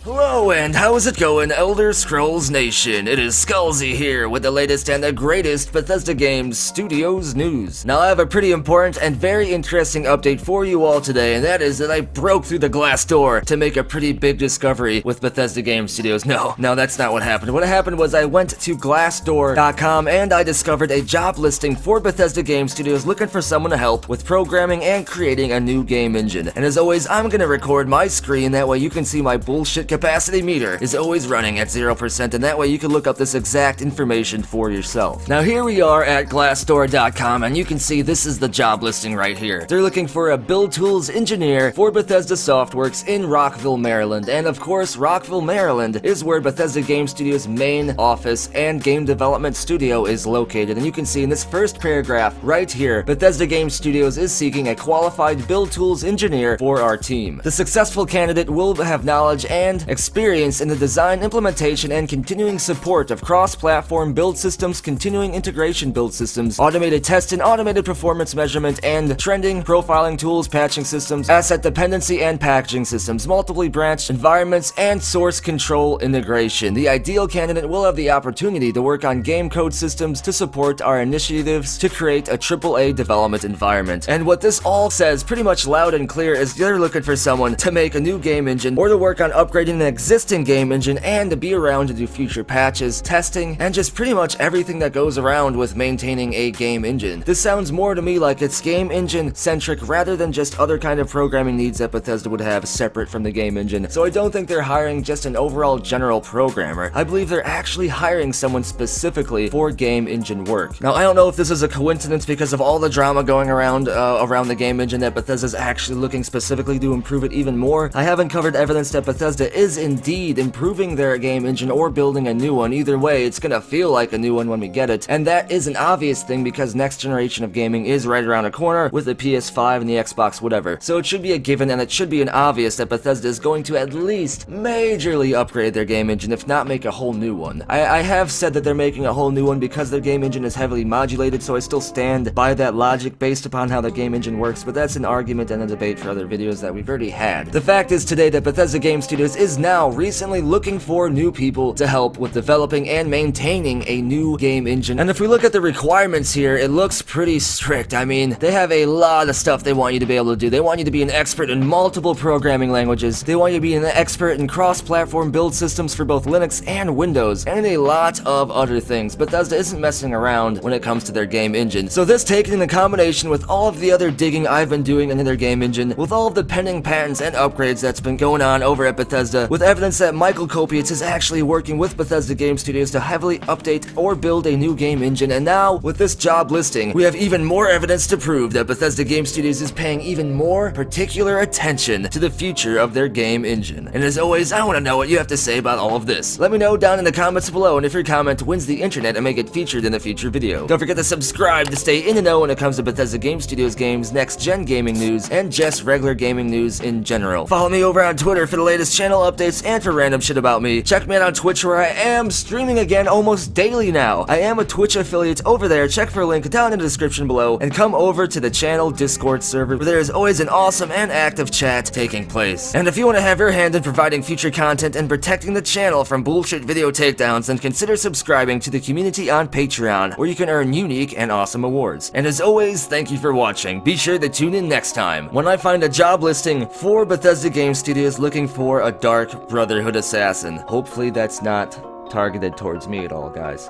Hello and how's it going, Elder Scrolls Nation? It is Skullzi here with the latest and the greatest Bethesda Games Studios news. Now I have a pretty important and very interesting update for you all today, and that is that I broke through the glass door to make a pretty big discovery with Bethesda Games Studios. No, that's not what happened. What happened was I went to Glassdoor.com and I discovered a job listing for Bethesda Games Studios looking for someone to help with programming and creating a new game engine. And as always, I'm gonna record my screen, that way you can see my bullshit capacity meter is always running at 0%, and that way you can look up this exact information for yourself. Now here we are at Glassdoor.com, and you can see this is the job listing right here. They're looking for a build tools engineer for Bethesda Softworks in Rockville, Maryland, and of course Rockville, Maryland is where Bethesda Game Studios' main office and game development studio is located. And you can see in this first paragraph right here, Bethesda Game Studios is seeking a qualified build tools engineer for our team. The successful candidate will have knowledge and experience in the design, implementation, and continuing support of cross-platform build systems, continuing integration build systems, automated test and automated performance measurement, and trending, profiling tools, patching systems, asset dependency and packaging systems, multiply branched environments, and source control integration. The ideal candidate will have the opportunity to work on game code systems to support our initiatives to create a AAA development environment. And what this all says pretty much loud and clear is they're looking for someone to make a new game engine or to work on upgrading an existing game engine and to be around to do future patches, testing, and just pretty much everything that goes around with maintaining a game engine. This sounds more to me like it's game engine centric rather than just other kind of programming needs that Bethesda would have separate from the game engine. So I don't think they're hiring just an overall general programmer. I believe they're actually hiring someone specifically for game engine work. Now I don't know if this is a coincidence because of all the drama going around around the game engine that Bethesda's actually looking specifically to improve it even more. I haven't covered evidence that Bethesda is indeed improving their game engine or building a new one. Either way, it's gonna feel like a new one when we get it, and that is an obvious thing because next generation of gaming is right around the corner with the PS5 and the Xbox whatever. So it should be a given, and it should be an obvious that Bethesda is going to at least majorly upgrade their game engine, if not make a whole new one. I have said that they're making a whole new one because their game engine is heavily modulated, so I still stand by that logic based upon how the game engine works, but that's an argument and a debate for other videos that we've already had. The fact is today that Bethesda Game Studios is now recently looking for new people to help with developing and maintaining a new game engine. And if we look at the requirements here, it looks pretty strict. I mean, they have a lot of stuff they want you to be able to do. They want you to be an expert in multiple programming languages. They want you to be an expert in cross-platform build systems for both Linux and Windows, and a lot of other things. Bethesda isn't messing around when it comes to their game engine. So this taken in combination with all of the other digging I've been doing into their game engine, with all of the pending patents and upgrades that's been going on over at Bethesda, with evidence that Michael Kopietz is actually working with Bethesda Game Studios to heavily update or build a new game engine, and now with this job listing, we have even more evidence to prove that Bethesda Game Studios is paying even more particular attention to the future of their game engine. And as always, I want to know what you have to say about all of this. Let me know down in the comments below, and if your comment wins the internet and may get featured in a future video. Don't forget to subscribe to stay in the know when it comes to Bethesda Game Studios games, next-gen gaming news, and just regular gaming news in general. Follow me over on Twitter for the latest channel updates and for random shit about me. Check me out on Twitch where I am streaming again almost daily now. I am a Twitch affiliate over there. Check for a link down in the description below, and come over to the channel Discord server where there is always an awesome and active chat taking place. And if you want to have your hand in providing future content and protecting the channel from bullshit video takedowns, then consider subscribing to the community on Patreon, where you can earn unique and awesome awards. And as always, thank you for watching. Be sure to tune in next time when I find a job listing for Bethesda Game Studios looking for a Dark Brotherhood assassin. Hopefully that's not targeted towards me at all, guys.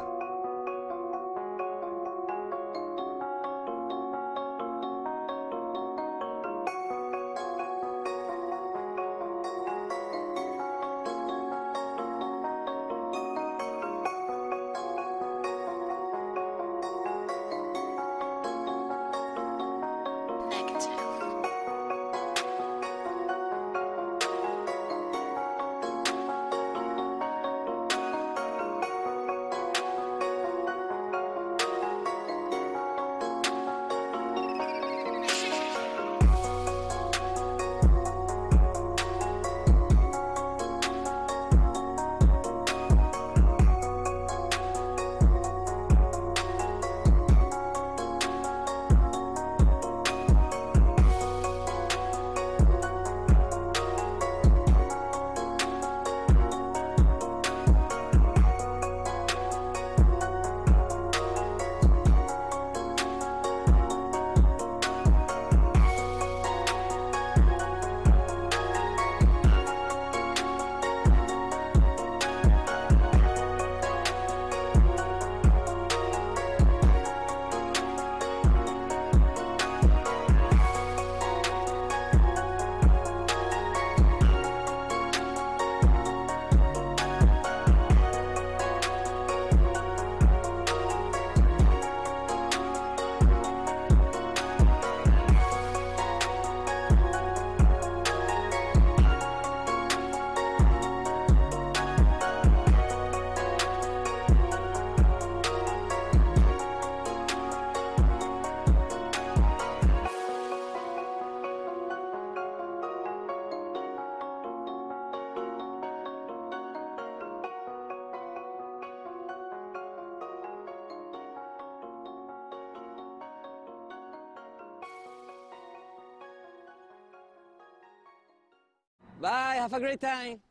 Bye, have a great time.